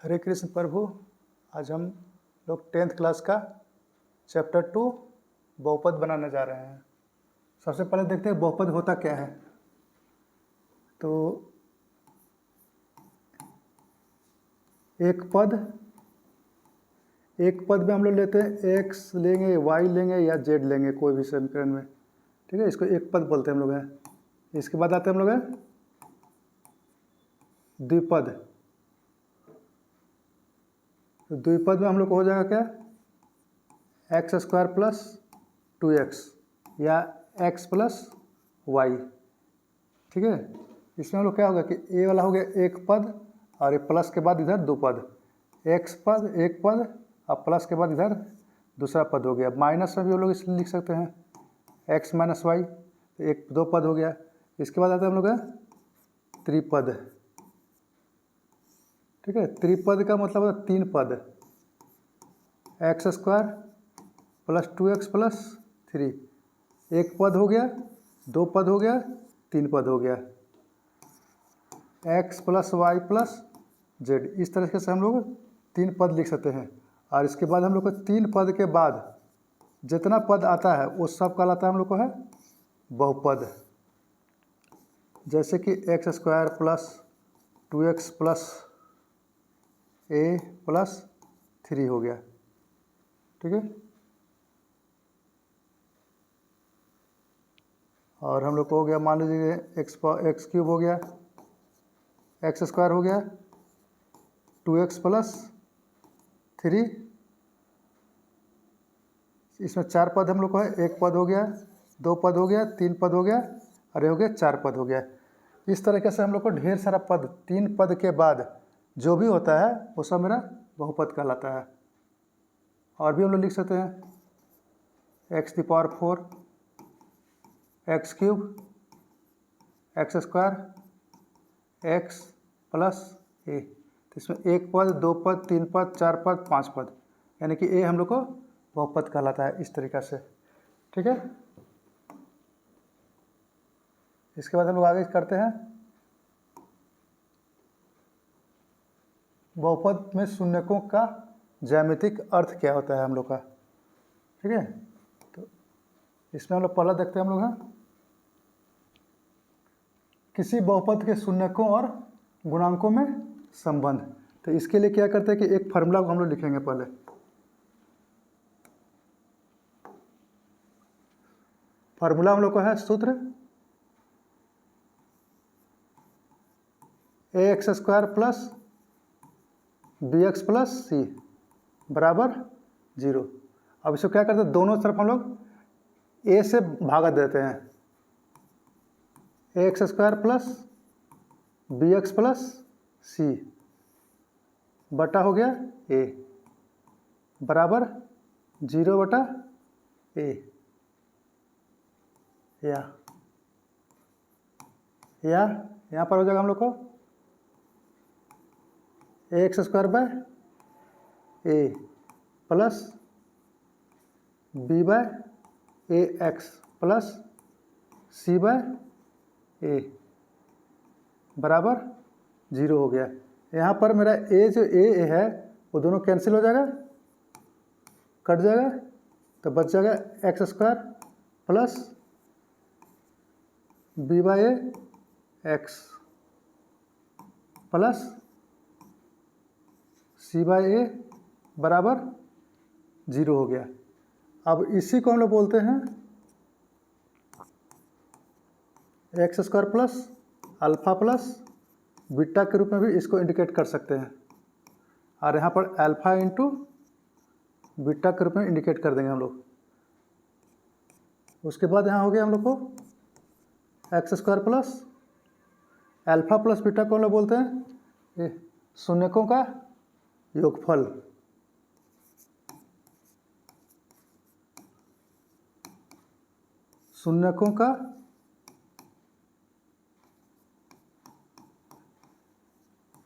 हरे कृष्ण प्रभु। आज हम लोग 10th क्लास का चैप्टर 2 बहुपद बनाने जा रहे हैं। सबसे पहले देखते हैं बहुपद होता क्या है। तो एक पद में हम लोग लेते हैं x लेंगे, y लेंगे या z लेंगे, कोई भी समीकरण में। ठीक है, इसको एक पद बोलते हैं हम लोग हैं। इसके बाद आते हैं हम लोग हैं द्विपद। तो द्विपद में हम लोग को हो जाएगा क्या, एक्स स्क्वायर प्लस 2x या x प्लस वाई। ठीक है, इसमें हम लोग क्या होगा कि ए वाला हो गया एक पद और ये प्लस के बाद इधर दो पद, एक्स पद एक पद और प्लस के बाद इधर दूसरा पद हो गया। माइनस में भी हम लोग इसलिए लिख सकते हैं एक्स माइनस वाई, एक दो पद हो गया। इसके बाद आता है हम लोग का त्रिपद। ठीक है, त्रिपद का मतलब है तीन पद, x square plus 2x plus 3, एक पद हो गया, दो पद हो गया, तीन पद हो गया, x plus Y plus Z. इस तरीके से हम लोग तीन पद लिख सकते हैं। और इसके बाद हम लोग को तीन पद के बाद जितना पद आता है वो सब कहलाता है हम लोग को है बहुपद। जैसे कि x square plus 2x plus a plus 3 हो गया। ठीक है, और हम लोग को हो गया, मान लीजिए एक्स क्यूब हो गया, एक्स स्क्वायर हो गया, 2x प्लस 3, इसमें चार पद हम लोग को है, एक पद हो गया, दो पद हो गया, तीन पद हो गया और ये हो गया चार पद हो गया। इस तरीके से हम लोग को ढेर सारा पद, तीन पद के बाद जो भी होता है वो सब मेरा बहुपद कहलाता है। और भी हम लोग लिख सकते हैं x the power 4, x cube, x square, x plus a. तो इसमें एक पद, दो पद, तीन पद, चार पद, पांच पद, यानी कि ए हम लोग को बहुपद कहलाता है इस तरीक़ा से। ठीक है, इसके बाद हम लोग आगे करते हैं बहुपद में शून्यकों का ज्यामितिक अर्थ क्या होता है हम लोग का। ठीक है, तो इसमें हम लोग पहला देखते हैं हम लोग हैं किसी बहुपद के शून्यकों और गुणांकों में संबंध। तो इसके लिए क्या करते हैं कि एक फार्मूला को हम लोग लिखेंगे। पहले फार्मूला हम लोग को है सूत्र a x square plus b x plus c बराबर 0। अब इसको क्या करते हैं, दोनों तरफ हम लोग ए से भागा देते हैं, a x square plus b x plus c बटा हो गया ए बराबर 0 बटा ए। या यहाँ पर हो जाएगा हम लोग को a x square by a plus b by a x plus c by a बराबर 0 हो गया। यहाँ पर मेरा ए जो ए है वो दोनों कैंसिल हो जाएगा, कट जाएगा, तो बच जाएगा x square plus b by a x plus c by a बराबर 0 हो गया। अब इसी को हम लोग बोलते हैं x square plus alpha plus beta के रूप में भी इसको इंडिकेट कर सकते हैं। और यहाँ पर अल्फा इंटू बीटा के रूप में इंडिकेट कर देंगे हम लोग। उसके बाद यहाँ हो गया हम लोग को x square plus alpha plus beta को हम लोग बोलते हैं शून्यकों का योगफल। शून्यकों का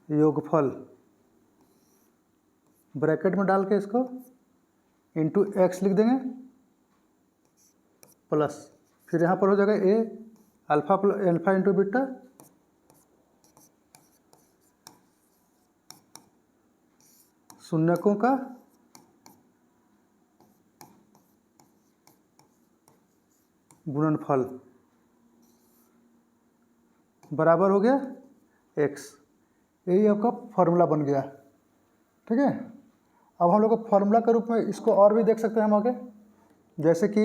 योगफल ब्रैकेट में डाल के इसको इंटू एक्स लिख देंगे प्लस, फिर यहाँ पर हो जाएगा ए अल्फा इंटू बीटा शून्यकों का गुणनफल बराबर हो गया x। यही आपका फॉर्मूला बन गया। ठीक है, अब हम लोग को फॉर्मूला के रूप में इसको और भी देख सकते हैं हम आगे, जैसे कि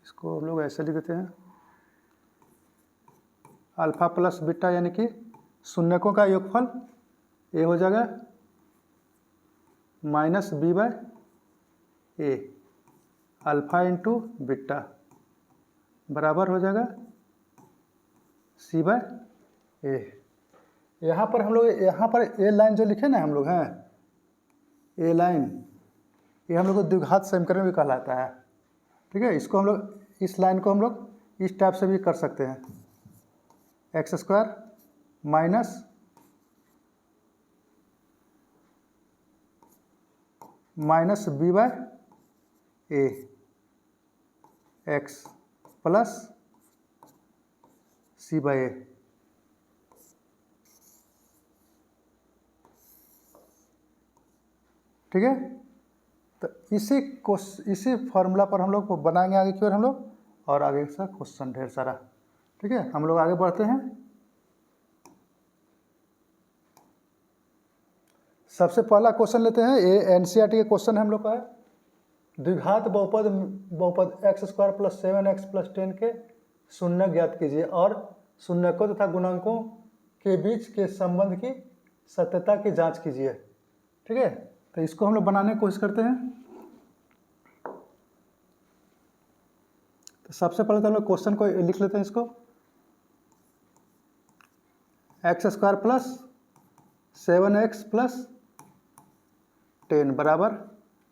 इसको हम लोग ऐसे लिख देते हैं, अल्फा प्लस बीटा यानी कि शून्यकों का योगफल ये हो जाएगा minus b by A, alpha into beta बराबर हो जाएगा सी बाय ए। यहाँ पर हम लोग ए लाइन जो लिखे ना हम लोग हैं, ए लाइन, ये हम लोग को द्विघात समीकरण भी कहलाता है। ठीक है, इसको हम लोग, इस लाइन को हम लोग इस टाइप से भी कर सकते हैं, x square minus b by a x plus c by a. ठीक है, तो इसी फॉर्मूला पर हम लोग बनाएंगे आगे की ओर हम लोग, और आगे से क्वेश्चन ढेर सारा। ठीक है, हम लोग आगे बढ़ते हैं। सबसे पहला क्वेश्चन लेते हैं, ये एनसीईआरटी के क्वेश्चन है हम लोग का है, द्विघात बहुपद x square plus 7x plus 10 के शून्य ज्ञात कीजिए और शून्यकों तथा गुणांकों के बीच के संबंध की सत्यता की जांच कीजिए। ठीक है, तो इसको हम लोग बनाने की कोशिश करते हैं। तो सबसे पहले तो हम लोग क्वेश्चन को लिख लेते हैं, इसको X square plus 7x plus 10 बराबर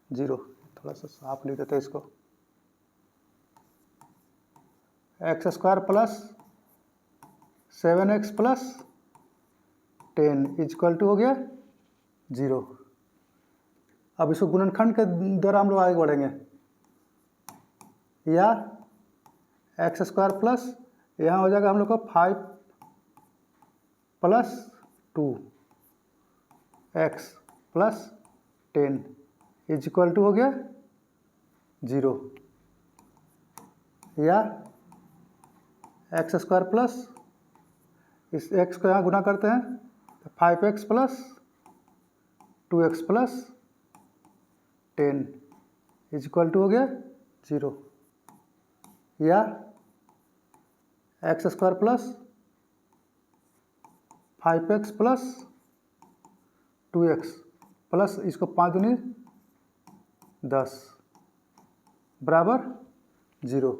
0। थोड़ा सा साफ लिख देते हैं इसको, X square plus 7x plus 10 is equal to हो गया 0। अब इसको गुणनखंड के द्वारा हम लोग आगे बढ़ेंगे, या एक्स स्क्वायर प्लस यहाँ हो जाएगा हम लोग का 5 plus 2 X plus 10 is equal to हो गया 0, या एक्स स्क्वायर प्लस इस एक्स को यहाँ गुना करते हैं तो 5x plus 2x plus 10 is equal to हो गया 0, या x square plus 5x plus 2x plus इसको 5 दूनी 10 बराबर 0,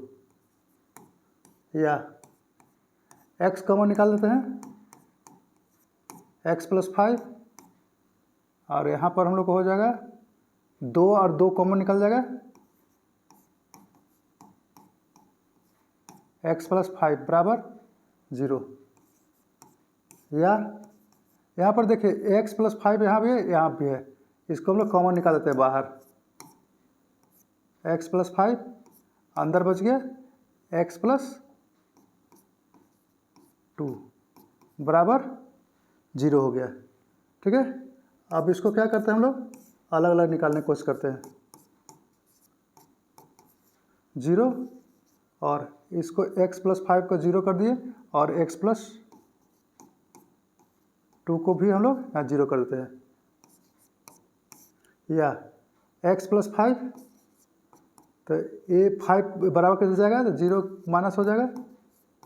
या x कॉमन निकाल देते हैं, x प्लस 5 और यहाँ पर हम लोग को हो जाएगा 2 और 2 कॉमन निकल जाएगा, x प्लस 5 बराबर 0, या यहाँ पर देखिए x प्लस 5 यहाँ भी है यहाँ भी है, इसको हम लोग कॉमन निकाल देते हैं बाहर, x प्लस 5 अंदर बच गया x प्लस 2 बराबर 0 हो गया। ठीक है, अब इसको क्या करते हैं हम लोग अलग अलग निकालने की कोशिश करते हैं, 0 और इसको x प्लस 5 को 0 कर दिए और x प्लस 2 को भी हम लोग यहाँ 0 कर देते हैं, या x प्लस 5 तो ये 5 बराबर कैसे जाएगा तो 0 माइनस हो जाएगा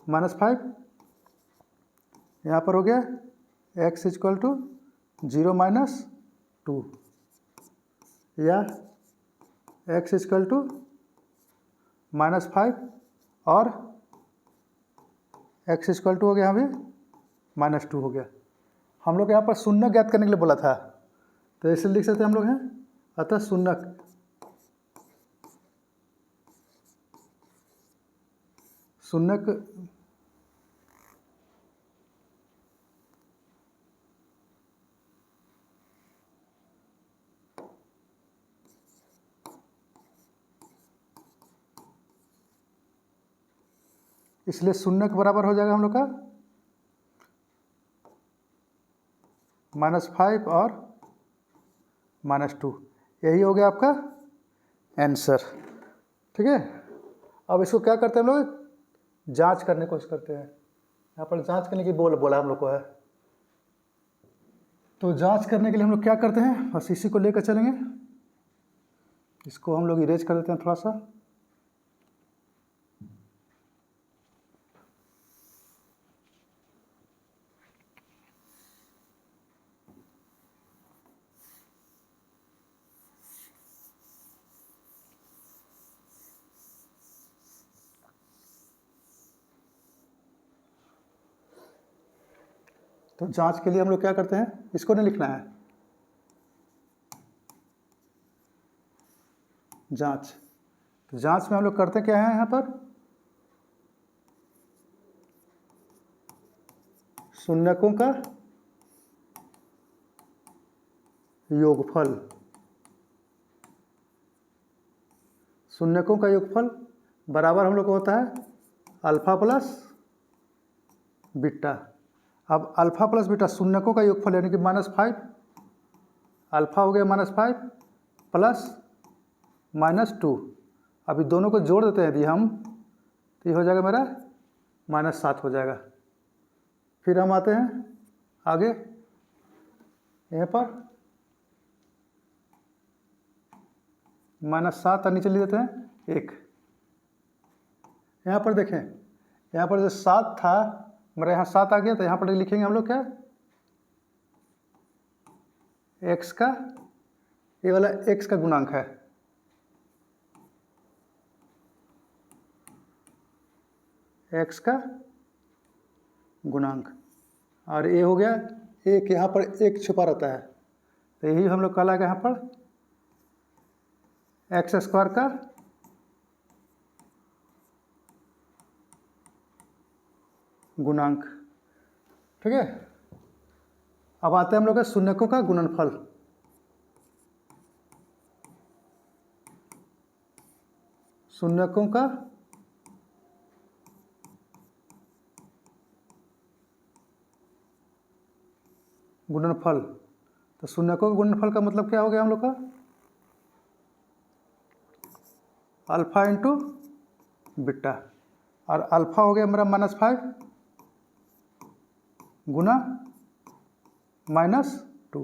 -5, यहाँ पर हो गया x इक्वल टू 0 माइनस 2, या x इक्वल टू -5 और x इक्वल टू हो गया यहाँ भी -2 हो गया। हम लोग यहाँ पर शून्य ज्ञात करने के लिए बोला था, तो ऐसे लिख सकते हैं हम लोग हैं, अतः शून्य इसलिए शून्य के बराबर हो जाएगा हम लोग का -5 और -2। यही हो गया आपका आंसर। ठीक है, अब इसको क्या करते हैं हम लोग, जांच करने की कोशिश करते हैं। यहाँ पर जांच करने की बोला हम लोग को है, तो जांच करने के लिए हम लोग क्या करते हैं, बस इसी को लेकर चलेंगे। इसको हम लोग इरेज कर देते हैं थोड़ा सा। तो जांच के लिए हम लोग क्या करते हैं, इसको नहीं लिखना है, जांच। तो जांच में हम लोग करते क्या है, यहाँ पर शून्यकों का योगफल, शून्यकों का योगफल बराबर हम लोग को होता है अल्फा प्लस बीटा। अब अल्फा प्लस बीटा शून्यकों का योगफल यानी कि -5, अल्फा हो गया -5 प्लस -2। अभी दोनों को जोड़ देते हैं यदि हम, तो ये हो जाएगा मेरा -7 हो जाएगा। फिर हम आते हैं आगे, यहाँ पर -7 और नीचे ले देते हैं 1। यहाँ पर देखें, यहाँ पर जो 7 था मेरा, यहाँ 7 आ गया, तो यहाँ पर लिखेंगे हम लोग क्या, x का, ये वाला x का गुणांक है, x का गुणांक। और ये हो गया एक, यहाँ पर एक छुपा रहता है, तो यही हम लोग कहलाएगा यहाँ पर x² का गुणांक। ठीक है, अब आते हैं हम लोग का शून्यकों का गुणनफल। शून्यकों का गुणनफल, तो शून्यकों के गुणनफल का मतलब क्या हो गया हम लोग का, अल्फा इंटू बीटा। और अल्फा हो गया मेरा -5 गुना -2,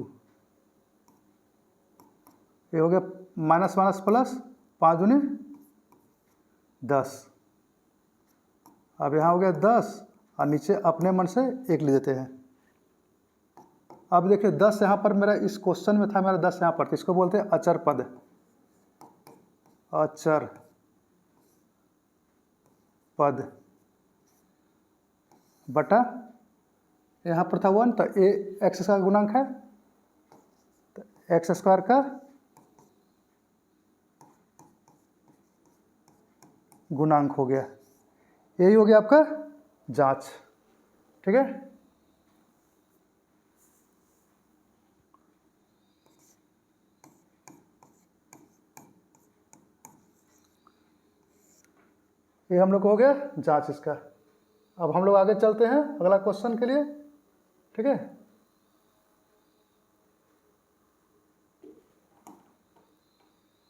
ये हो गया माइनस माइनस प्लस, 5 दूनी 10। अब यहाँ हो गया 10 और नीचे अपने मन से 1 ले देते हैं। अब देखिए 10 यहाँ पर मेरा इस क्वेश्चन में था, मेरा 10 यहाँ पर, तो इसको बोलते हैं अचर पद, अचर पद बटा यहाँ पर था 1, तो ए x का गुणांक है, तो x² का गुणांक हो गया। यही हो गया आपका जांच। ठीक है, ये हम लोग को हो गया जांच इसका। अब हम लोग आगे चलते हैं अगला क्वेश्चन के लिए। ठीक है,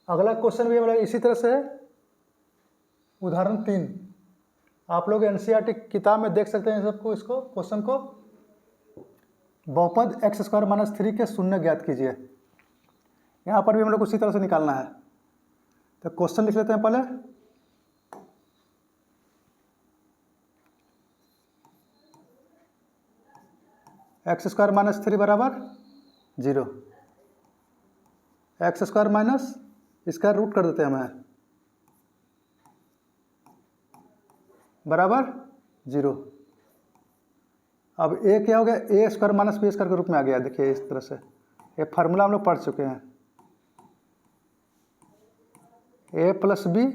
अगला क्वेश्चन भी हमारा इसी तरह से है। उदाहरण 3 आप लोग एनसीईआरटी किताब में देख सकते हैं सबको, इसको क्वेश्चन को, बहुपद x² - 3 के शून्य ज्ञात कीजिए। यहाँ पर भी हम लोग को उसी तरह से निकालना है। तो क्वेश्चन लिख लेते हैं पहले। x² - 3 बराबर 0, x² माइनस इसका रूट कर देते हैं हमें, बराबर 0। अब a क्या हो गया, a² - b² के रूप में आ गया। देखिए इस तरह से, ये फार्मूला हम लोग पढ़ चुके हैं, a + b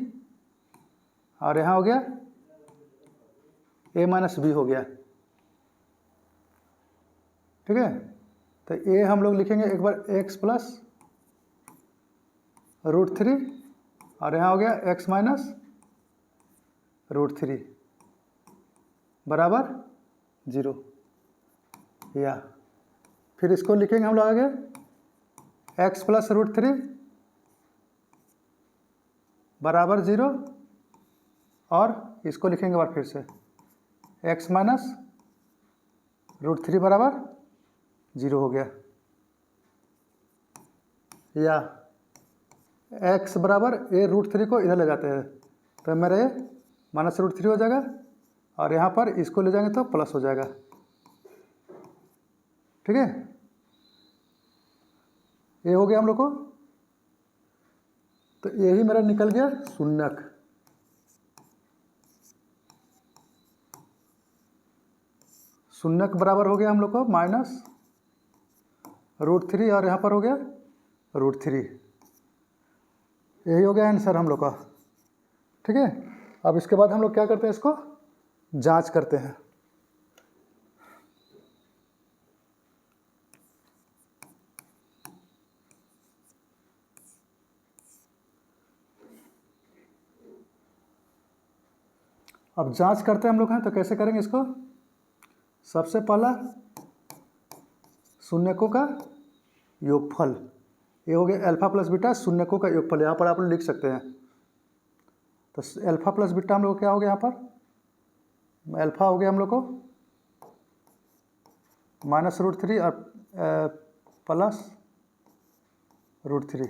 और यहाँ हो गया a - b हो गया। ठीक है, तो a हम लोग लिखेंगे एक बार x + √3 और यहाँ हो गया x - √3। बराबर 0, या फिर इसको लिखेंगे हम लोग आगे x प्लस √3 बराबर 0, और इसको लिखेंगे बार फिर से x माइनस √3 बराबर 0 हो गया, या x बराबर a √3 को इधर ले जाते हैं तो मेरा ये माइनस √3 हो जाएगा, और यहाँ पर इसको ले जाएंगे तो प्लस हो जाएगा। ठीक है, ये हो गया हम लोग को। तो यही मेरा निकल गया शून्यक। शून्यक बराबर हो गया हम लोग को माइनस √3, और यहाँ पर हो गया √3। यही हो गया आंसर हम लोग का। ठीक है, अब इसके बाद हम लोग क्या करते हैं, इसको जांच करते हैं। अब जांच करते हैं हम लोग हैं, तो कैसे करेंगे इसको। सबसे पहला शून्यकों का योगफल, ये हो गया अल्फा प्लस बीटा शून्यकों का योगफल, यहाँ पर आप लोग लिख सकते हैं। तो अल्फा प्लस बीटा हम लोग क्या हो गया, यहाँ पर अल्फा हो गया हम लोग को माइनस √3 और प्लस √3,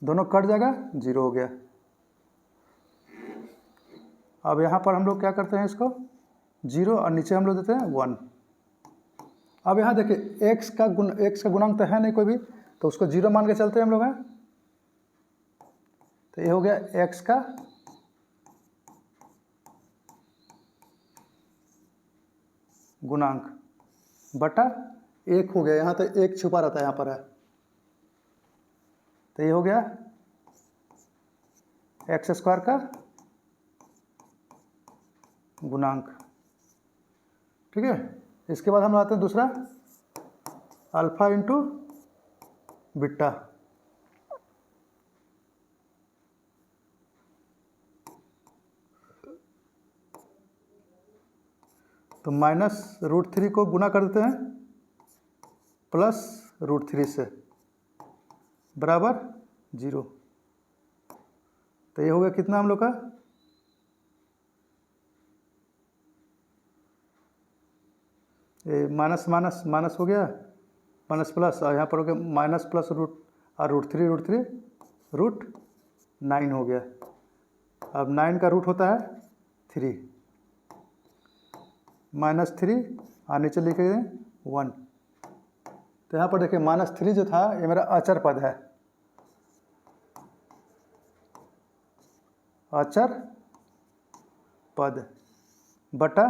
दोनों कट जाएगा, 0 हो गया। अब यहाँ पर हम लोग क्या करते हैं, इसको 0 और नीचे हम लोग देते हैं 1। अब यहाँ देखिए x का गुणांक तो है नहीं कोई भी, तो उसको 0 मान के चलते हैं हम लोग हैं। तो ये हो गया x का गुणांक बटा 1 हो गया, यहाँ तो 1 छुपा रहता है, यहाँ पर है। तो ये हो गया x² का गुणांक। ठीक है, इसके बाद हम लाते हैं दूसरा अल्फा इंटू बीटा। तो माइनस √3 को गुना कर देते हैं प्लस √3 से बराबर 0। तो ये हो गया कितना हम लोग का, ये माइनस माइनस माइनस हो गया, माइनस प्लस, और यहाँ पर हो गया माइनस प्लस √3 √9 हो गया। अब 9 का रूट होता है 3, -3 और नीचे लिखे 1। तो यहाँ पर देखिए -3 जो था ये मेरा अचर पद है, अचर पद बटा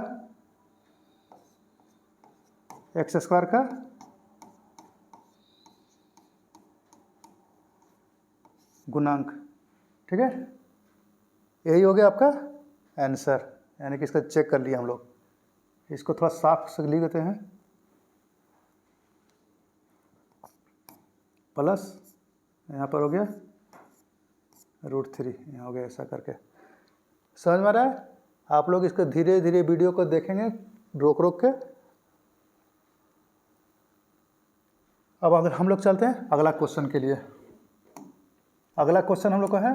x² का गुणांक। ठीक है, यही हो गया आपका आंसर, यानी कि इसका चेक कर लिया हम लोग। इसको थोड़ा साफ से लिख देते हैं, प्लस यहाँ पर हो गया √3, यहाँ हो गया, ऐसा करके। समझ में आ रहा है? आप लोग इसको धीरे धीरे वीडियो को देखेंगे रोक रोक के। अब अगर हम लोग चलते हैं अगला क्वेश्चन के लिए। अगला क्वेश्चन हम लोग का है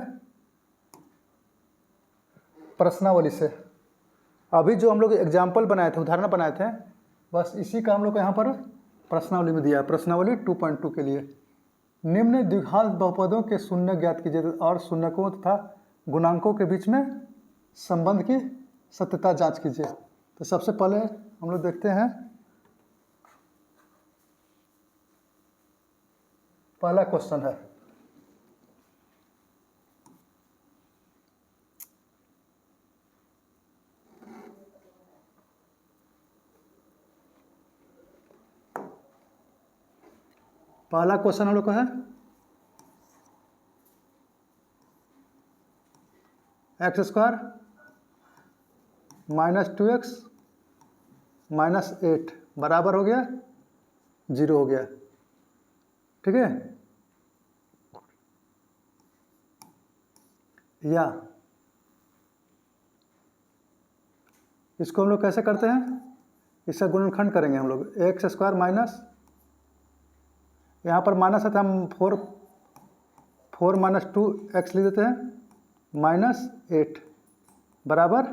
प्रश्नावली से। अभी जो हम लोग एग्जाम्पल बनाए थे, उदाहरण बनाए थे, बस इसी का हम लोग को यहाँ पर प्रश्नावली में दिया है। प्रश्नावली 2.2 के लिए निम्न द्विघात बहुपदों के शून्य ज्ञात कीजिए और शून्यकों तथा गुणांकों के बीच में संबंध की सत्यता जांच कीजिए। तो सबसे पहले हम लोग देखते हैं पहला क्वेश्चन है, पहला क्वेश्चन हम लोग का है x² -2x -8 बराबर हो गया 0 हो गया। ठीक है, या इसको हम लोग कैसे करते हैं, इसका गुणनखंड करेंगे हम लोग, एक्स स्क्वायर माइनस, यहाँ पर माइनस है तो हम फोर माइनस 2x लिख देते हैं, माइनस 8 बराबर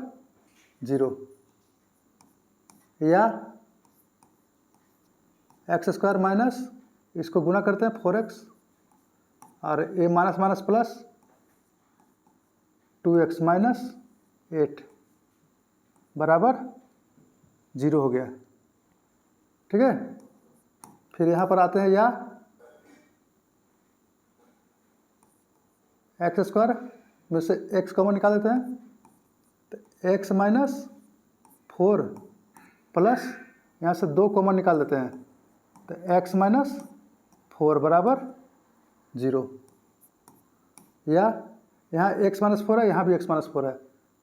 0, या एक्स स्क्वायर माइनस, इसको गुना करते हैं 4x, और a minus minus plus 2x minus 8 बराबर 0 हो गया। ठीक है, फिर यहाँ पर आते हैं, या एक्स स्क्वायर में से x कॉमन निकाल देते हैं, तो x माइनस 4 प्लस यहाँ से 2 कॉमन निकाल देते हैं, तो x माइनस 4 बराबर 0, या यहाँ x माइनस 4 है, यहाँ भी x माइनस 4 है,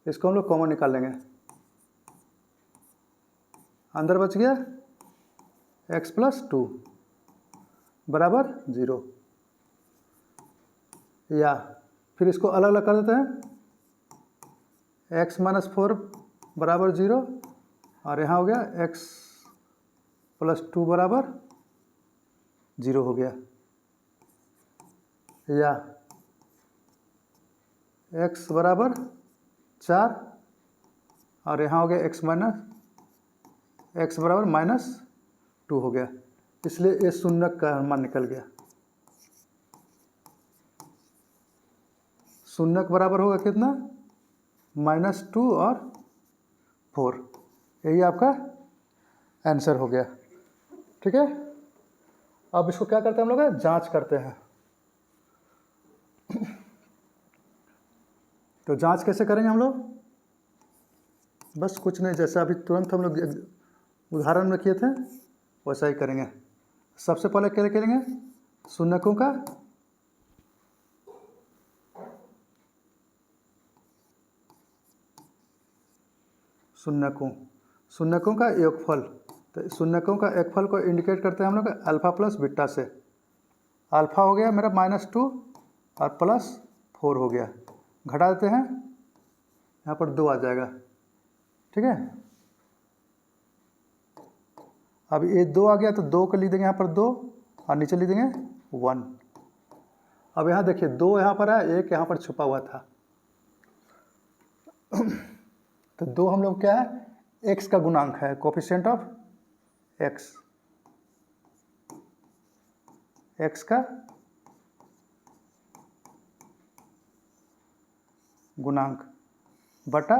इसको हम लोग कॉमन निकाल लेंगे, अंदर बच गया x प्लस 2 बराबर 0, या फिर इसको अलग अलग कर देते हैं, x माइनस 4 बराबर 0, और यहाँ हो गया x प्लस 2 बराबर 0 हो गया, या x बराबर 4, और यहाँ हो गया x बराबर माइनस 2 हो गया, इसलिए ये शून्यक का मान निकल गया। शून्यक बराबर होगा कितना, -2 और 4, यही आपका आंसर हो गया। ठीक है, अब इसको क्या करते हैं हम लोग, जांच करते हैं। तो जांच कैसे करेंगे हम लोग, बस कुछ नहीं, जैसे अभी तुरंत हम लोग उदाहरण में किए थे वैसा ही करेंगे। सबसे पहले क्या करेंगे, शून्यकों का शून्यकों का योगफल, तो शून्यकों का योगफल को इंडिकेट करते हैं हम लोग अल्फा प्लस बीटा से। अल्फा हो गया मेरा -2 और प्लस 4 हो गया, घटा देते हैं, यहाँ पर 2 आ जाएगा। ठीक है, अब ये 2 आ गया तो 2 को लिख देंगे यहाँ पर 2, और नीचे लिख देंगे 1। अब यहाँ देखिए 2 यहाँ पर है, 1 यहाँ पर छुपा हुआ था, तो 2 हम लोग क्या है, x का गुणांक है, कोफिशिएंट ऑफ x का गुणांक बटा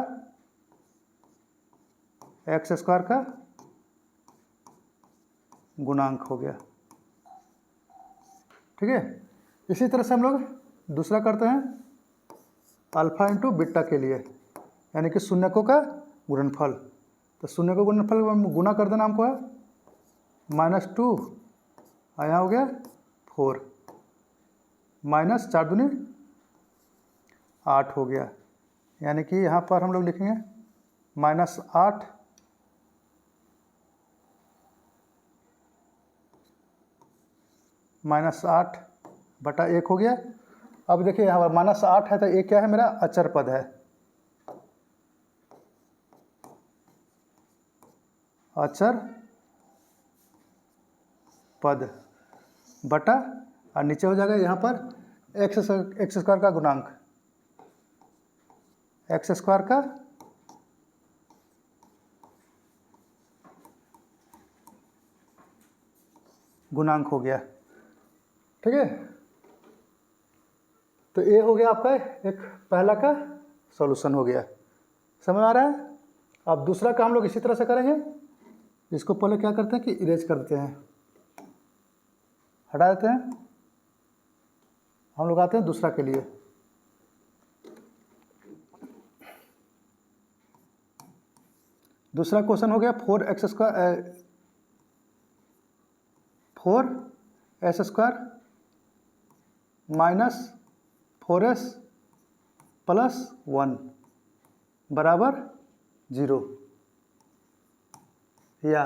एक्स स्क्वायर का गुणांक हो गया। ठीक है, इसी तरह से हम लोग दूसरा करते हैं अल्फा इंटू बीटा के लिए, यानी कि शून्यकों का गुणनफल। तो शून्य को गुणनफल गुना कर देना हमको है, -2 और यहाँ हो गया 4, माइनस 4 दूनी 8 हो गया, यानी कि यहाँ पर हम लोग लिखेंगे -8 बटा 1 हो गया। अब देखिए यहाँ पर -8 है तो ये क्या है, मेरा अचर पद है, अचर पद बटा, और नीचे हो जाएगा यहाँ पर एक्स स्क्वायर का गुणांक, एक्स स्क्वायर का गुणांक हो गया। ठीक है, तो ये हो गया आपका एक पहला का सॉल्यूशन हो गया, समझ आ रहा है। अब दूसरा का हम लोग इसी तरह से करेंगे, इसको पहले क्या करते हैं कि इरेज कर देते हैं, हटा देते हैं, हम लोग आते हैं दूसरा के लिए। दूसरा क्वेश्चन हो गया 4x square minus 4s plus 1 बराबर 0, या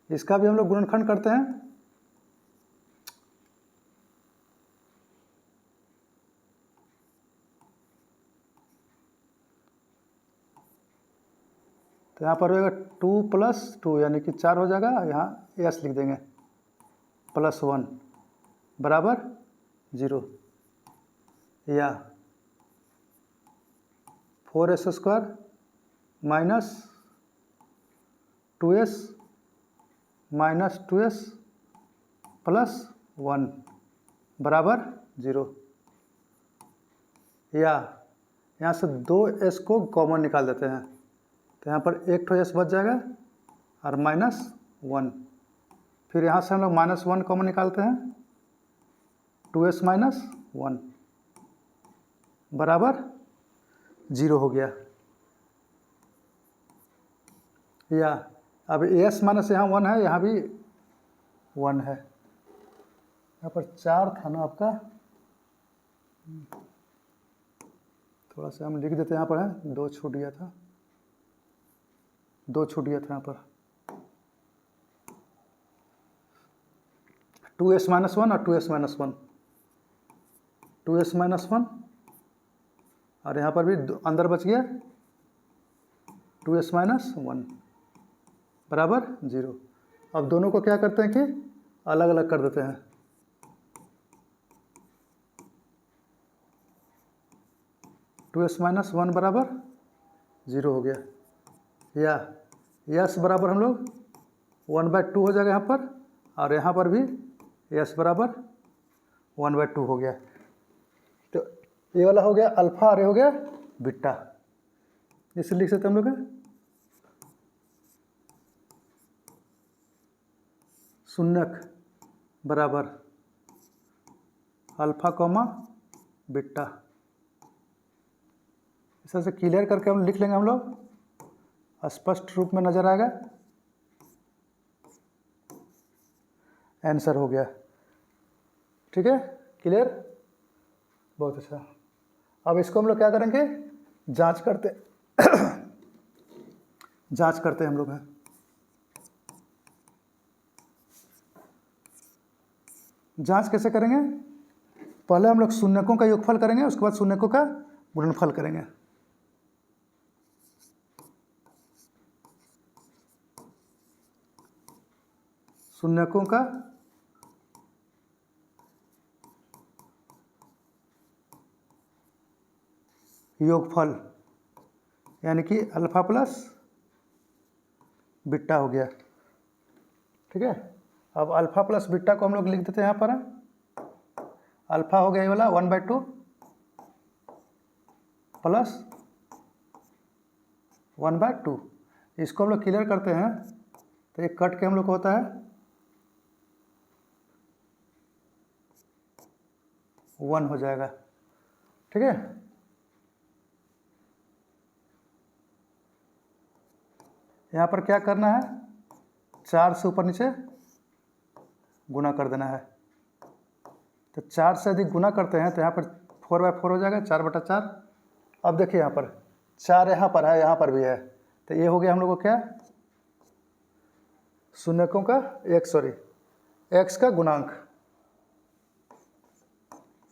इसका भी हम लोग गुणनखंड करते हैं। तो तो यहाँ पर होगा 2 + 2 यानी कि 4 हो जाएगा, यहाँ एस लिख देंगे +1 बराबर 0, या 4s² - 2s - 2s + 1 बराबर 0, या यहाँ से 2s को कॉमन निकाल देते हैं, तो यहाँ पर एक ठो s बच जाएगा और -1, फिर यहाँ से हम लोग -1 कॉमन निकालते हैं, 2s - 1 बराबर 0 हो गया, या अब s माइनस यहाँ 1 है, यहाँ भी 1 है, यहाँ पर 4 था ना आपका, थोड़ा सा हम लिख देते हैं, यहाँ पर है 2 छूट गया था, 2 छूट गया था यहाँ पर, 2s - 1 और 2s - 1, 2s - 1 और यहाँ पर भी अंदर बच गया 2s - 1 बराबर 0। अब दोनों को क्या करते हैं कि अलग अलग कर देते हैं, टू एस माइनस 1 बराबर 0 हो गया, या यस बराबर हम लोग 1/2 हो जाएगा यहाँ पर, और यहाँ पर भी यस बराबर 1/2 हो गया। तो ये वाला हो गया अल्फा और ये हो गया बीटा, इसे लिख सकते हम लोग शून्यक बराबर अल्फा कॉमा बीटा। इस तरह से क्लियर करके हम लिख लेंगे, हम लोग स्पष्ट रूप में नजर आएगा। आंसर हो गया, ठीक है, क्लियर, बहुत अच्छा। अब इसको हम लोग क्या करेंगे, जांच करते जांच करते हैं हम लोग हैं। जांच कैसे करेंगे, पहले हम लोग शून्यकों का योगफल करेंगे, उसके बाद शून्यकों का गुणनफल करेंगे। शून्यकों का योगफल यानी कि अल्फा प्लस बीटा हो गया, ठीक है। अब अल्फा प्लस बीटा को हम लोग लिख देते हैं यहाँ पर, अल्फा हो गया ये वाला 1/2 प्लस 1/2। इसको हम लोग क्लियर करते हैं तो एक कट के हम लोग को होता है 1 हो जाएगा, ठीक है। यहाँ पर क्या करना है, 4 से ऊपर नीचे गुना कर देना है। तो 4 से यदि गुना करते हैं तो यहाँ पर 4/4 हो जाएगा, 4/4। अब देखिए यहाँ पर 4 यहाँ पर है, यहाँ पर भी है, तो ये हो गया हम लोग को क्या, शून्यकों का एक्स का गुणांक,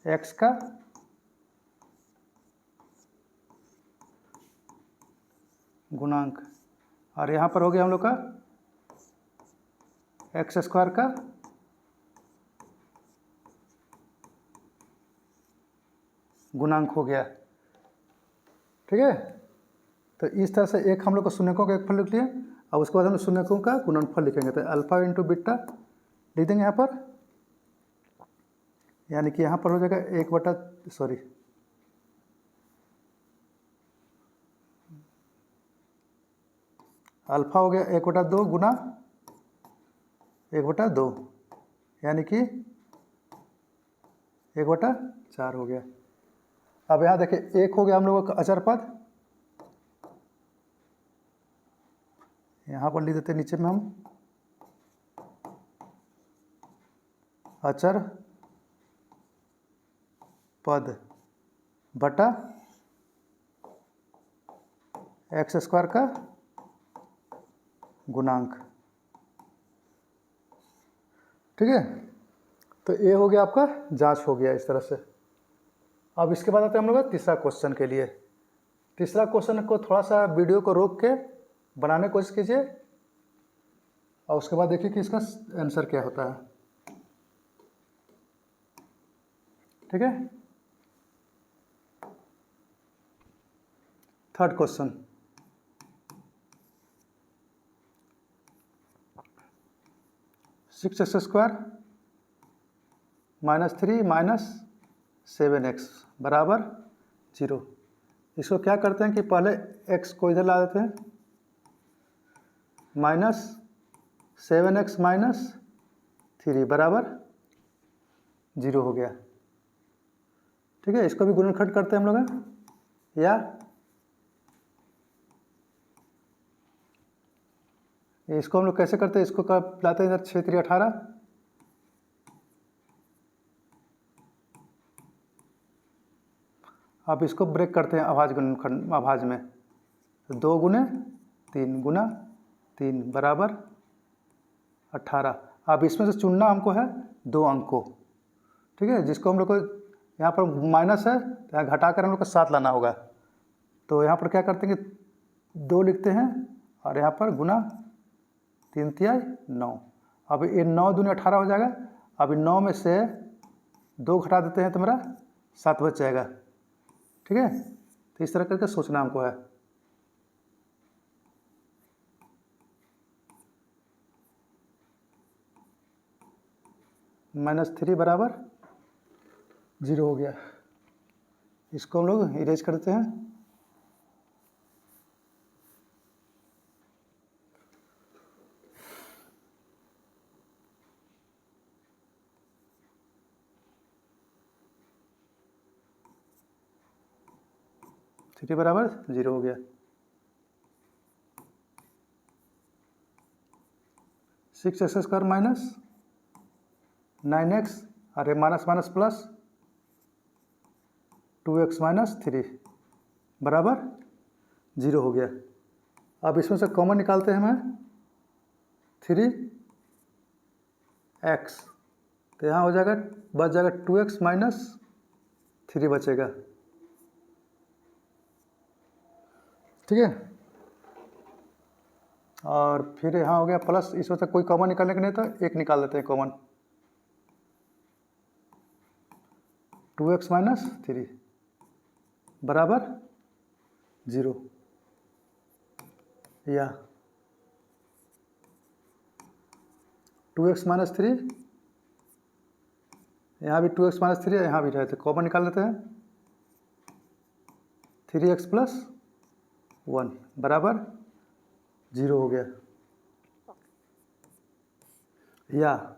एक्स का गुणांक, और यहाँ पर हो गया हम लोग का x² का गुणांक हो गया, ठीक है। तो इस तरह से एक हम लोग को शून्यकों का एक फल लिख लिए। अब उसके बाद हम लोग शून्यकों का गुणनफल लिखेंगे, तो अल्फा इंटू बीटा लिख देंगे यहाँ पर, यानी कि यहाँ पर हो जाएगा अल्फा हो गया 1/2 गुना 1/2, यानी कि 1/4 हो गया। अब यहाँ देखिए 1 हो गया हम लोगों का अचर पद, यहाँ पर लिख देते नीचे में हम अचर पद बटा x² का गुणांक, ठीक है। तो ये हो गया आपका जांच हो गया इस तरह से। अब इसके बाद आते हैं हम लोग तीसरा क्वेश्चन के लिए। तीसरा क्वेश्चन को थोड़ा सा वीडियो को रोक के बनाने की कोशिश कीजिए और उसके बाद देखिए कि इसका आंसर क्या होता है। ठीक है। थर्ड क्वेश्चन, 6x² -3 -7x बराबर 0। इसको क्या करते हैं कि पहले x को इधर ला देते हैं, -7x -3 बराबर 0 हो गया। ठीक है, इसको भी गुणनखंड करते हैं हम लोग, या इसको हम लोग कैसे करते हैं, इसको लाते हैं इधर 6 3 18, अब इसको ब्रेक करते हैं अभाज्य गुणनखंड अभाज्य में, 2 गुने 3 गुना 3 बराबर 18। अब इसमें से चुनना हमको है 2 अंक को। ठीक है, जिसको हम लोग को यहाँ पर माइनस है तो यहाँ घटा कर हम लोग को 7 लाना होगा। तो यहाँ पर क्या करते हैं कि 2 लिखते हैं और यहाँ पर गुना 3 तिहाई 9। अब ये 9 दूनी 18 हो जाएगा। अब 9 में से 2 घटा देते हैं तो मेरा 7 बच जाएगा। ठीक है, तो इस तरह करके सोचना हमको है। -3 बराबर 0 हो गया। इसको हम लोग इरेज करते हैं। थ्री बराबर 0 हो गया। 6x² -9x, अरे माइनस माइनस प्लस 2x -3 बराबर 0 हो गया। अब इसमें से कॉमन निकालते हैं हमें 3x, तो यहाँ हो जाएगा, बच जाएगा 2x -3 बचेगा। ठीक है, और फिर यहाँ हो गया प्लस, इसमें से कोई कॉमन निकालने के नहीं था, एक निकाल देते हैं कॉमन, 2x -3 बराबर 0, या 2x -3, यहाँ भी 2x -3 है, यहाँ भी रहते, कॉमन निकाल लेते हैं, 3x + 1 बराबर 0 हो गया। या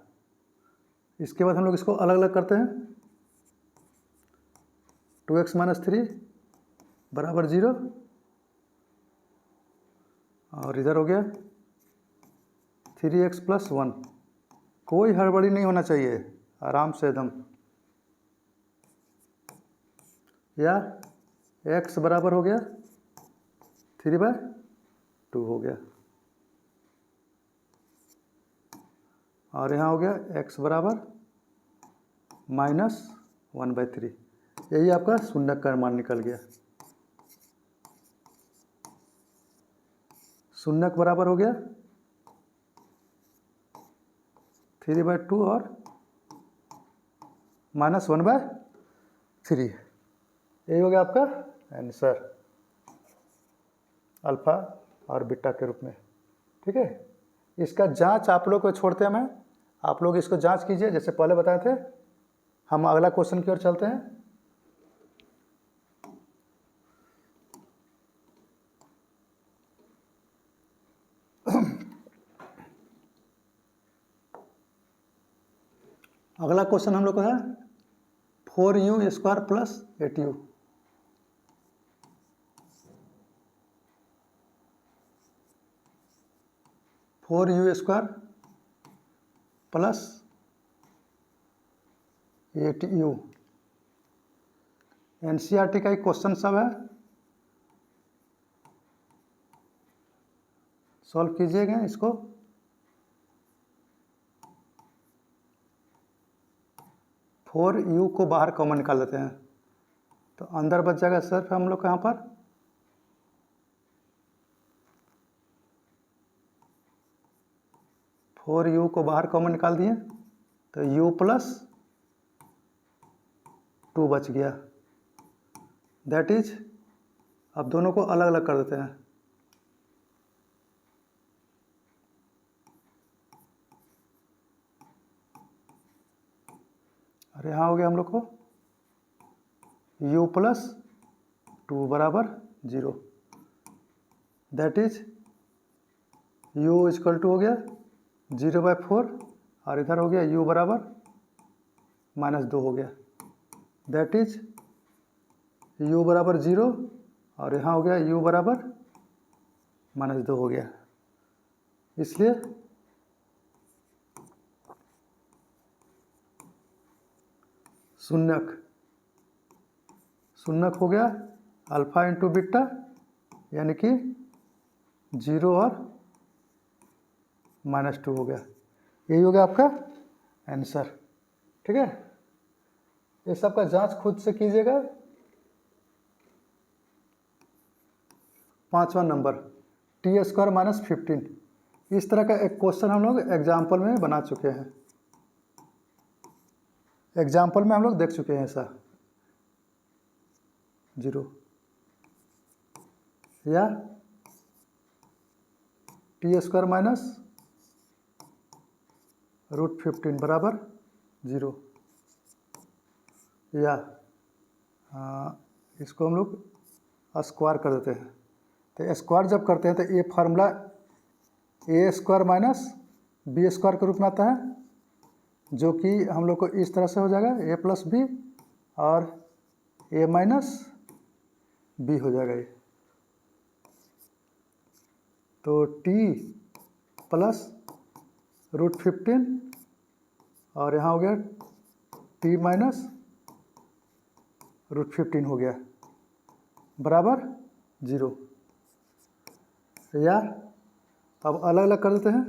इसके बाद हम लोग इसको अलग अलग करते हैं, 2x -3 बराबर 0, और इधर हो गया 3x + 1। कोई हड़बड़ी नहीं होना चाहिए, आराम से एकदम। या x बराबर हो गया 3/2 हो गया, और यहाँ हो गया x बराबर -1/3। यही आपका शून्यक का मान निकल गया। शून्यक बराबर हो गया 3/2 और -1/3। यही हो गया आपका आंसर, अल्फा और बीटा के रूप में। ठीक है, इसका जांच आप लोग को छोड़ते हैं, आप लोग इसको जांच कीजिए, जैसे पहले बताए थे। हम अगला क्वेश्चन की ओर चलते हैं। अगला क्वेश्चन हम लोग को है 4u² + 8u। Four u² + 8u। NCERT का एक क्वेश्चन सब है, सॉल्व कीजिएगा इसको। फोर यू को बाहर कॉमन निकाल लेते हैं, तो अंदर बच जाएगा सिर्फ हम लोग को यहाँ पर 4u को बाहर कॉमन निकाल दिए तो u प्लस 2 बच गया। दैट इज, अब दोनों को अलग अलग कर देते हैं। और यहाँ हो गया हम लोग को u प्लस 2 बराबर 0। That is u equal to हो गया 0/4 और इधर हो गया u बराबर -2 हो गया। दैट इज u बराबर 0 और यहाँ हो गया u बराबर -2 हो गया। इसलिए शून्यक हो गया अल्फा इंटू बीटा, यानी कि 0 और -2 हो गया। यही हो गया आपका आंसर। ठीक है, ये सब का जांच खुद से कीजिएगा। 5वां नंबर t² - 15। इस तरह का एक क्वेश्चन हम लोग एग्जाम्पल में बना चुके हैं, एग्जाम्पल में हम लोग देख चुके हैं ऐसा 0 या t² - √15 बराबर 0 या इसको हम लोग स्क्वायर कर देते हैं। तो स्क्वायर जब करते हैं तो ये फार्मूला a² - b² के रूप में आता है, जो कि हम लोग को इस तरह से हो जाएगा a + b और a - b हो जाएगा ये। तो t प्लस √15 और यहाँ हो गया t - √15 हो गया बराबर 0। या अब अलग अलग कर देते हैं।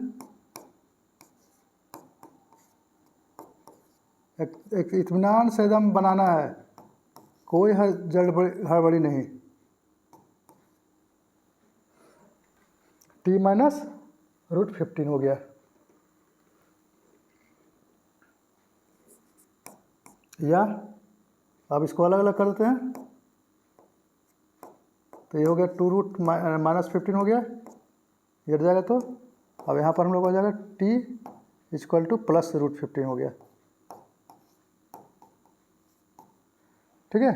एक इत्मीनान से एकदम बनाना है, कोई हड़बड़ी नहीं। t - √15 हो गया या अब इसको अलग अलग कर देते हैं। तो ये हो गया 2√-15 हो गया, ये हट जाएगा। तो अब यहाँ पर हम लोग हो जाएगा t इक्वल टू प्लस √15 हो गया। ठीक है,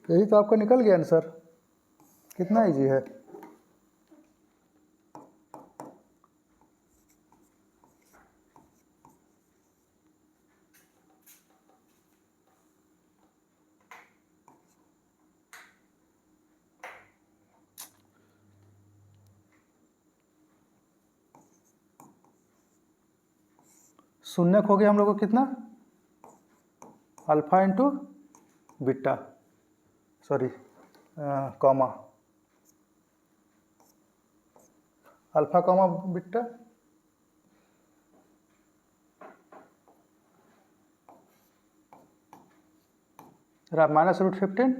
यही तो आपका निकल गया आंसर। कितना इजी है। शून्यक हो गया हम लोग को कितना, alpha into beta, sorry comma, alpha comma beta -√15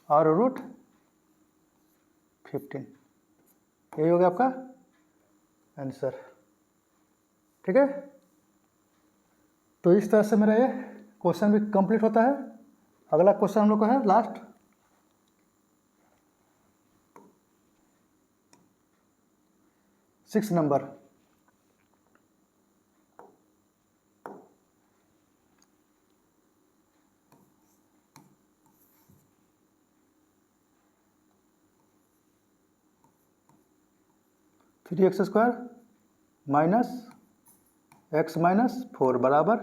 और √15, यही हो गया आपका आंसर। ठीक है, तो इस तरह से मेरा ये क्वेश्चन भी कंप्लीट होता है। अगला क्वेश्चन हम लोग का है last, six number. (3x² - x - 4 बराबर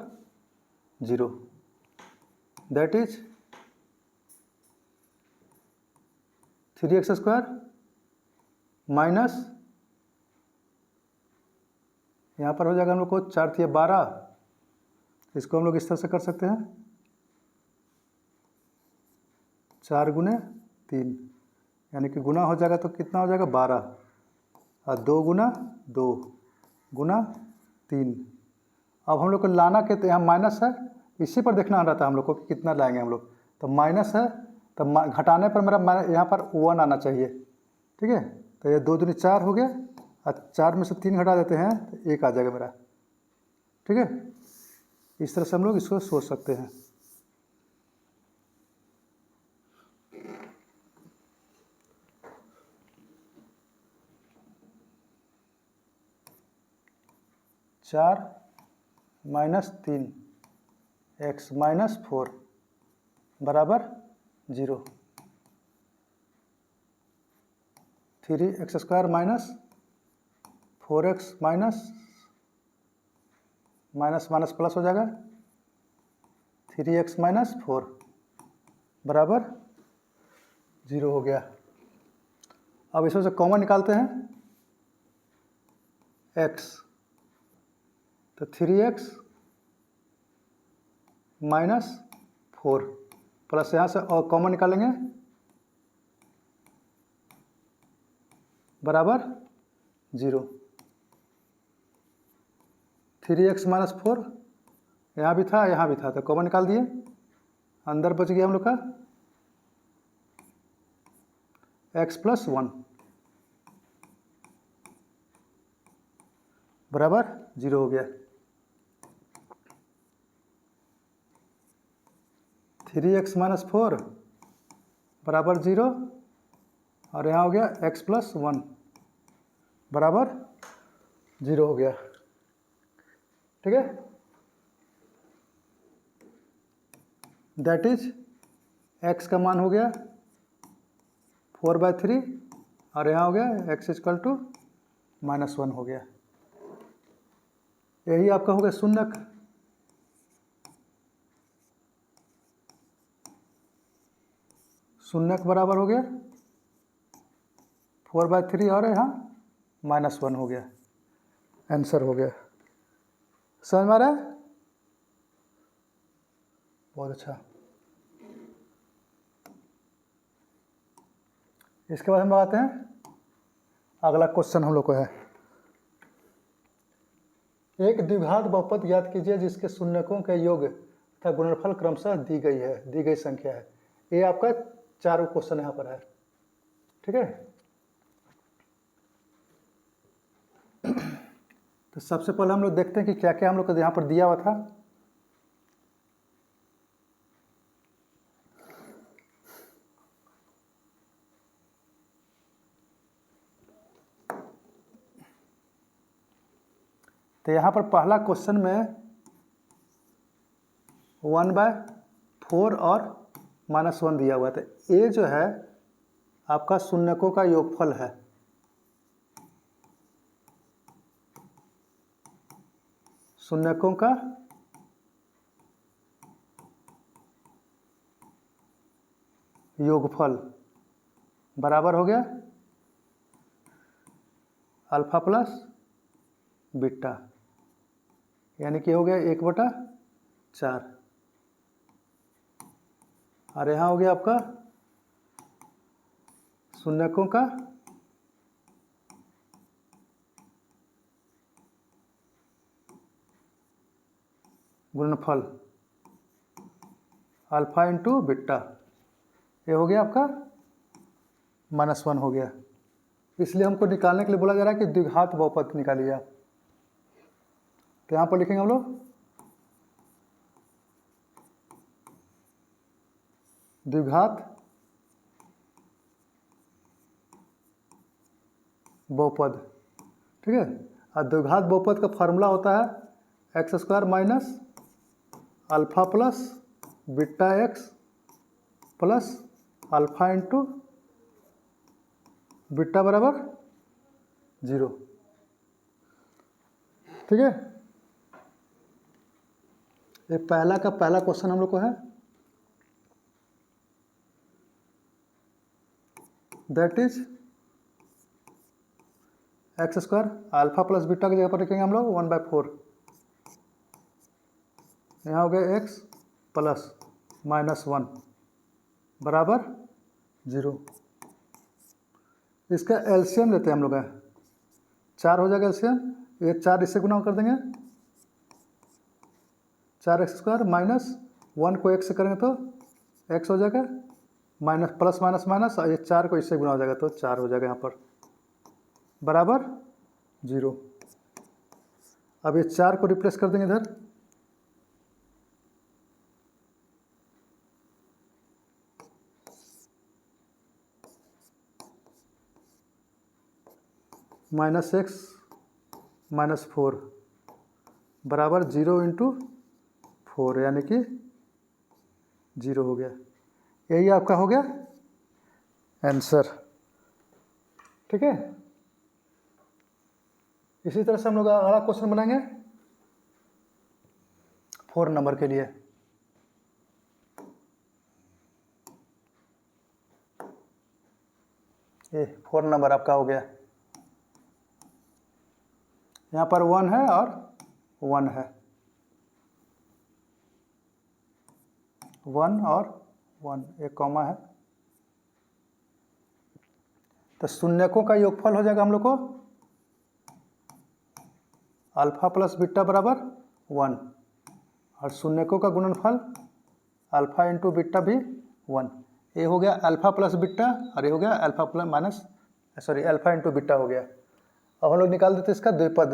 0। दैट इज 3x² माइनस, यहाँ पर हो जाएगा हम लोग को 4 × 12। इसको हम लोग इस तरह से कर सकते हैं 4 × 3, यानी कि गुना हो जाएगा तो कितना हो जाएगा 12 और 2 × 2 × 3। अब हम लोग को लाना के तो यहाँ माइनस है, इसी पर देखना रहता है हम लोग को कि कितना लाएंगे हम लोग। तो माइनस है तो घटाने पर मेरा यहाँ पर 1 आना चाहिए। ठीक है, तो ये 2 दूनी 4 हो गया और 4 में से 3 घटा देते हैं तो 1 आ जाएगा मेरा। ठीक है, इस तरह से हम लोग इसको सोच सकते हैं। चार माइनस 3 एक्स माइनस 4 बराबर 0। 3x² minus 4x minus minus minus plus हो जाएगा 3x माइनस 4 बराबर 0 हो गया। अब इसमें से कॉमन निकालते हैं x, तो 3x माइनस 4 प्लस यहाँ से और कॉमन निकालेंगे बराबर 0। 3x माइनस 4 यहाँ भी था तो कॉमन निकाल दिए, अंदर बच गया हम लोग का x प्लस 1 बराबर 0 हो गया। 3x माइनस 4 बराबर 0 और यहाँ हो गया x प्लस 1 बराबर 0 हो गया। ठीक है, दैट इज x का मान हो गया 4/3 और यहाँ हो गया x इक्वल टू -1 हो गया। यही आपका हो गया शून्यक। शून्यक बराबर हो गया 4/3 और यहाँ -1 हो गया, आंसर हो गया। समझ में आ रहा है? बहुत अच्छा। इसके बाद हम आते हैं अगला क्वेश्चन हम लोग को है, एक द्विघात बहुपद ज्ञात कीजिए जिसके शून्यकों के योग तथा गुणनफल क्रमशः दी गई संख्या है। ये आपका 4 क्वेश्चन यहाँ पर है। ठीक है, तो सबसे पहले हम लोग देखते हैं कि क्या क्या हम लोग को यहाँ पर दिया हुआ था। तो यहाँ पर पहला क्वेश्चन में 1/4 और -1 दिया हुआ था। ये जो है आपका शून्यकों का योगफल है। शून्यकों का योगफल बराबर हो गया अल्फा प्लस बीटा, यानी कि हो गया 1/4 और यहाँ हो गया आपका शून्यकों का गुणनफल अल्फा इंटू बीटा, ये हो गया आपका -1 हो गया। इसलिए हमको निकालने के लिए बोला जा रहा है कि द्विघात बहुपद निकालिए आप। तो यहाँ पर लिखेंगे हम लोग द्विघात बहुपद। ठीक है, और द्विघात बहुपद का फार्मूला होता है x² minus alpha plus beta x plus alpha into beta बराबर 0। ठीक है, ये पहला का पहला क्वेश्चन हम लोग को है, that is x² alpha plus beta की जगह पर लिखेंगे हम लोग 1/4, यहाँ हो गया x प्लस -1 बराबर 0। इसका एलसीएम लेते हैं हम लोग, 4 हो जाएगा एलसीएम, ये 4 इससे गुना कर देंगे 4x² -1 को 1 से करेंगे तो x हो जाएगा, माइनस प्लस माइनस माइनस, और ये 4 को इससे गुना हो जाएगा तो 4 हो जाएगा यहाँ पर बराबर 0। अब ये 4 को रिप्लेस कर देंगे इधर, -x -4 बराबर 0 × 4 यानी कि 0 हो गया। यही आपका हो गया आंसर। ठीक है, इसी तरह से हम लोग अगला क्वेश्चन बनाएंगे 4 नंबर के लिए। ये 4 नंबर आपका हो गया। यहाँ पर 1 है और 1 है, 1 और 1 एक कॉमा है, तो शून्यकों का योगफल हो जाएगा हम लोग को अल्फा प्लस बीटा बराबर 1, और शून्यकों का गुणनफल अल्फा इंटू बीटा भी 1। ये हो गया अल्फा प्लस बीटा और ये हो गया alpha plus minus alpha into beta हो गया। अब हम लोग निकाल देते इसका द्विपद।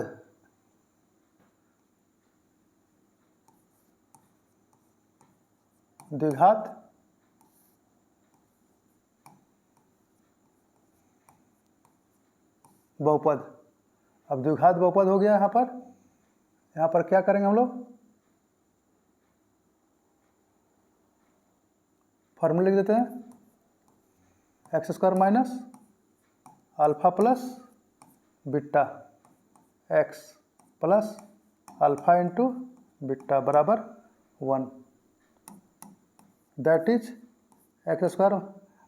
द्विघात बहुपद। अब द्विघात बहुपद हो गया। यहाँ पर क्या करेंगे हम लोग, फॉर्मूला लिख देते हैं x² minus alpha plus beta x plus alpha into beta बराबर 1, that is x²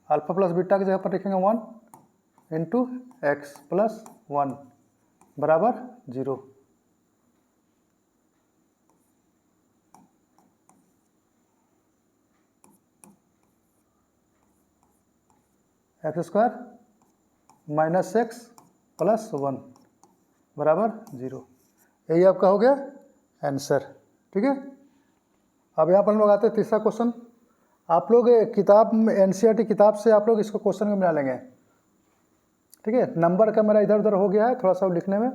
alpha plus beta की जगह पर लिखेंगे 1 इंटू x प्लस 1 बराबर 0। x² माइनस x प्लस 1 बराबर 0। यही आपका हो गया आंसर। ठीक है, अब यहाँ पर हम लोग आते हैं तीसरा क्वेश्चन। आप लोग किताब में NCERT किताब से आप लोग इसको क्वेश्चन में बना लेंगे। ठीक है, नंबर का मेरा इधर उधर हो गया है थोड़ा सा लिखने में।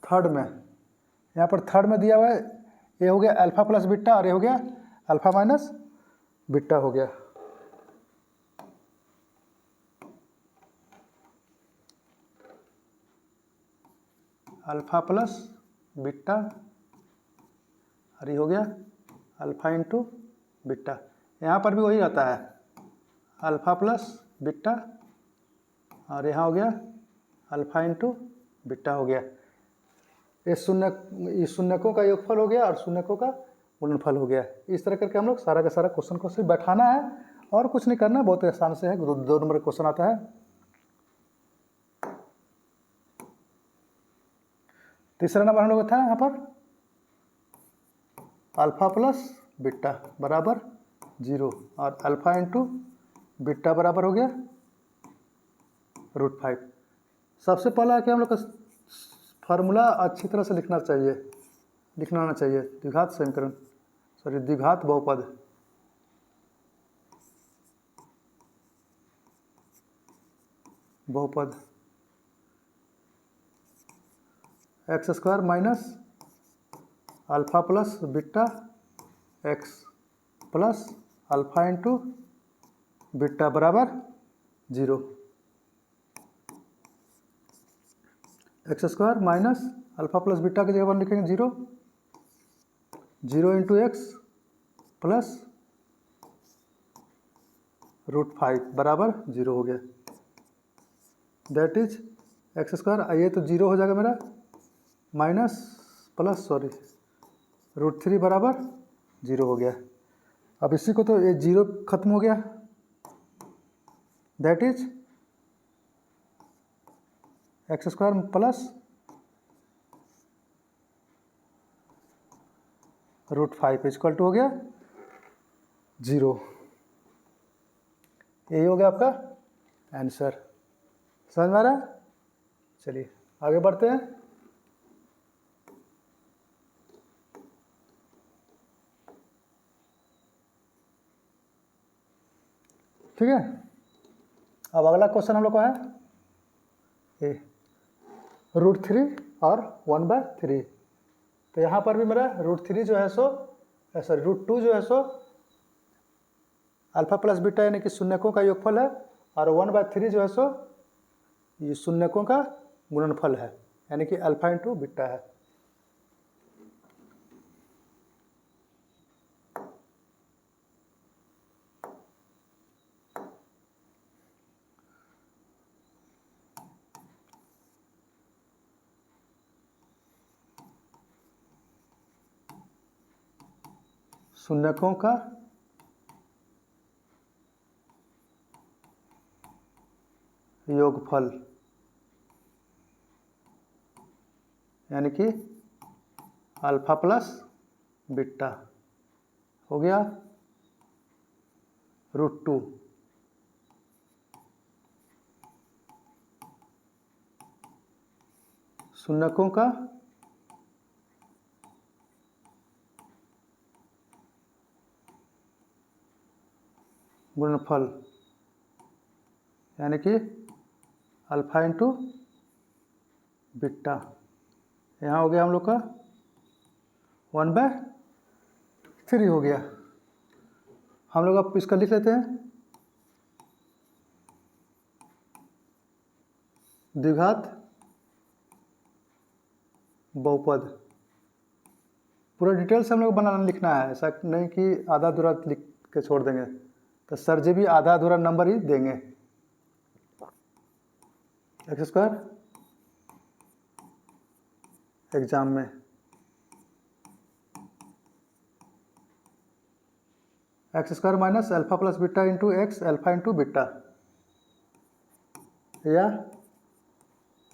थर्ड में, यहाँ पर थर्ड में दिया हुआ है, ये हो गया अल्फा प्लस बीटा और ये हो गया अल्फा माइनस बीटा हो गया। अल्फा प्लस बीटा और ये हो गया अल्फा इंटू बीटा। यहाँ पर भी वही रहता है, अल्फा प्लस बीटा और यहाँ हो गया अल्फा इंटू बीटा हो गया। ये शून्यकों का योगफल हो गया और शून्यकों का गुणनफल हो गया। इस तरह करके हम लोग सारा का सारा क्वेश्चन को सिर्फ बैठाना है और कुछ नहीं करना, बहुत आसान से है। 2 नंबर क्वेश्चन आता है। तीसरा नंबर हम लोग था यहाँ पर अल्फा प्लस बीटा बराबर 0 और अल्फा इंटू बीटा बराबर हो गया √5। सबसे पहला कि हम लोग का फार्मूला अच्छी तरह से लिखना आना चाहिए। द्विघात समीकरण, द्विघात बहुपद। x² minus alpha plus beta x plus alpha into beta बराबर 0। x² minus alpha plus beta की जगह पर लिखेंगे 0 इंटू एक्स प्लस √5 बराबर 0 हो गया। दैट इज x², ये तो 0 हो जाएगा मेरा, माइनस प्लस √3 बराबर 0 हो गया। अब इसी को तो ये 0 खत्म हो गया, that is x² plus √5 equal to हो गया 0। यही हो गया आपका आंसर। समझ में आ रहा है? चलिए आगे बढ़ते हैं। ठीक है, अब अगला क्वेश्चन हम लोग का है ये √3 और 1/3। तो यहाँ पर भी मेरा √3 जो है सो सॉरी √2 जो है सो अल्फा प्लस बीटा यानी कि शून्यकों का योगफल है, और 1/3 जो है सो ये शून्यकों का गुणनफल है, यानी कि अल्फा इंटू बीटा है। शून्यकों का योगफल यानी कि अल्फा प्लस बीटा हो गया √2। शून्यकों का गुणनफल यानी कि अल्फा इंटू बीटा। यहाँ हो गया हम लोग का 1/3 हो गया। हम लोग अब इसका लिख लेते हैं द्विघात बहुपद। पूरा डिटेल से हम लोग बनाना लिखना है, ऐसा नहीं कि आधा अधूरा लिख के छोड़ देंगे, तो सर जी भी आधा अधूरा नंबर ही देंगे। एक्स स्क्वायर एग्जाम में x square minus alpha plus beta into x alpha into beta, या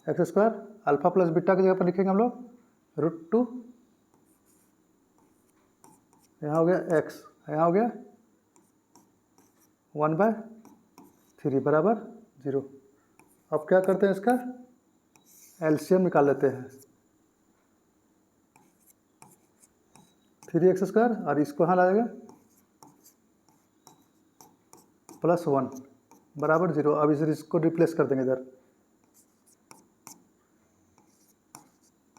x square alpha plus beta की जगह पर लिखेंगे हम लोग √2। यहाँ हो गया एक्स, यहाँ हो गया 1/3 बराबर 0। अब क्या करते हैं, इसका एलसीएम निकाल लेते हैं। 3x² और इसको यहाँ लाएगा +1 बराबर 0। अब इसको रिप्लेस कर देंगे इधर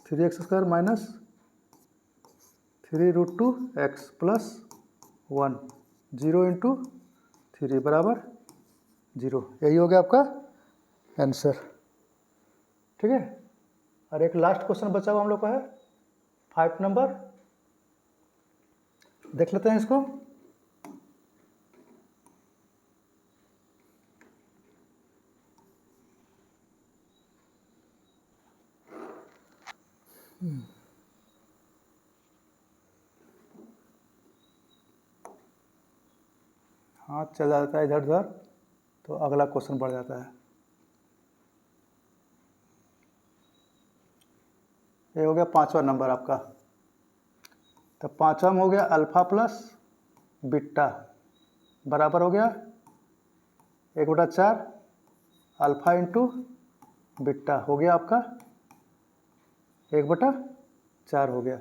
3x² माइनस 3√2x + 1 0 इंटू 3 बराबर 0। यही हो गया आपका आंसर। ठीक है, और एक लास्ट क्वेश्चन बचा हुआ हम लोग का है 5 नंबर, देख लेते हैं इसको। हाथ चल जाता है इधर उधर तो अगला क्वेश्चन बढ़ जाता है। ये हो गया 5वां नंबर आपका। तो 5वां में हो गया अल्फा प्लस बीटा बराबर हो गया 1/4 अल्फा इंटू बीटा, हो गया आपका 1/4 हो गया।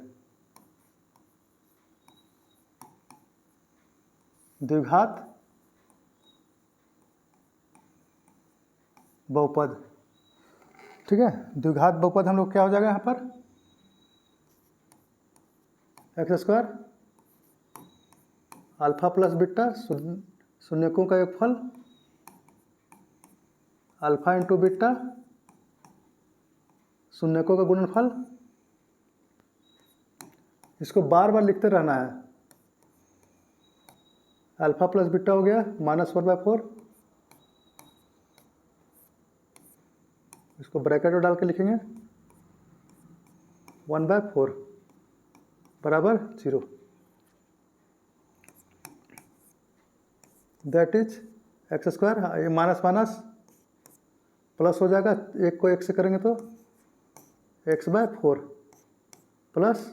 द्विघात बहुपद। ठीक है, द्विघात बहुपद हम लोग क्या हो जाएगा यहाँ पर x² अल्फा प्लस बीटा शून्यकों का योगफल अल्फा इंटू बीटा शून्यकों का गुणनफल। इसको बार बार लिखते रहना है। अल्फा प्लस बीटा हो गया -1/4, इसको ब्रैकेट में डाल के लिखेंगे 1/4 बराबर 0। दैट इज x², ये माइनस माइनस प्लस हो जाएगा, एक को एक से करेंगे तो x/4 प्लस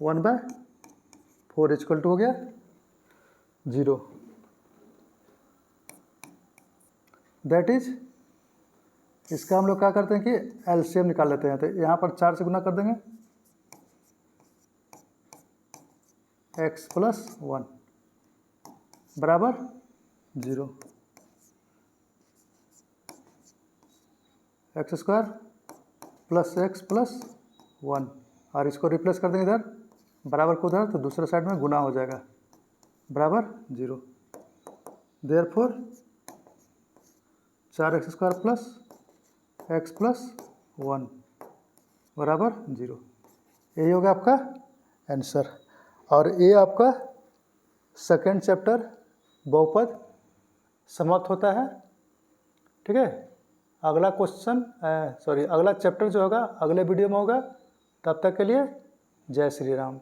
1/4 इक्वल टू हो गया 0। दैट इज, इसका हम लोग क्या करते हैं कि एलसीएम निकाल लेते हैं। तो यहाँ पर 4 से गुना कर देंगे x + 1 बराबर 0। X square plus x plus 1, और इसको रिप्लेस कर देंगे इधर बराबर को उधर, तो दूसरे साइड में गुना हो जाएगा बराबर 0। Therefore 4x square plus x plus 1 बराबर 0। यही होगा आपका आंसर। और ये आपका सेकेंड चैप्टर बहुपद समाप्त होता है। ठीक है, अगला क्वेश्चन अगला चैप्टर जो होगा अगले वीडियो में होगा। तब तक के लिए जय श्री राम।